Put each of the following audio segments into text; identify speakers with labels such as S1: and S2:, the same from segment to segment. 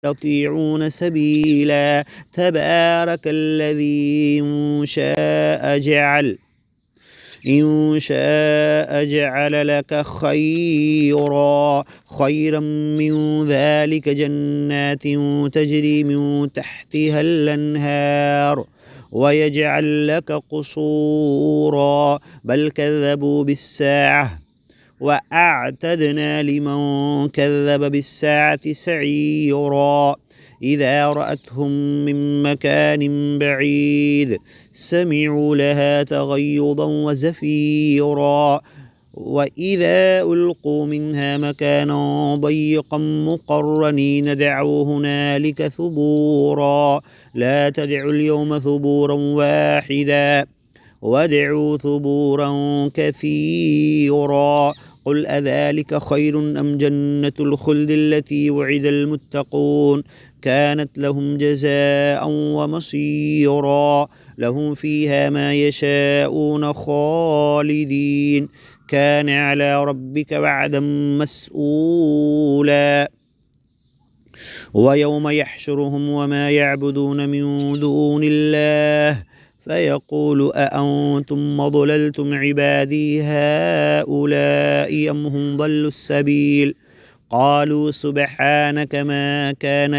S1: يستطيعون سبيلا تبارك الذي إن شاء جعل لك خيرا من ذلك جنات تجري من تحتها الأنهار ويجعل لك قصورا بل كذبوا بالساعة وأعتدنا لمن كذب بالساعة سعيرا إذا رأتهم من مكان بعيد سمعوا لها تغيظا وزفيرا وإذا ألقوا منها مكانا ضيقا مقرنين دعوا هنالك ثبورا لا تدعوا اليوم ثبورا واحدا وادعوا ثبورا كثيرا قل أذلك خير أم جنة الخلد التي وعد المتقون كانت لهم جزاء ومصيرا لهم فيها ما يشاءون خالدين كان على ربك وعدا مسئولا ويوم يحشرهم وما يعبدون من دون الله فيقول أأنتم ضللتم عبادي هؤلاء أم هم ضلوا السبيل قالوا سبحانك ما كان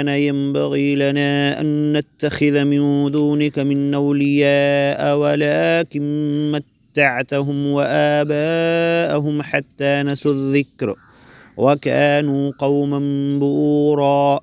S1: ينبغي لنا أن نتخذ من دونك من أولياء ولكن متعتهم وآباءهم حتى نسوا الذكر وكانوا قوما بورا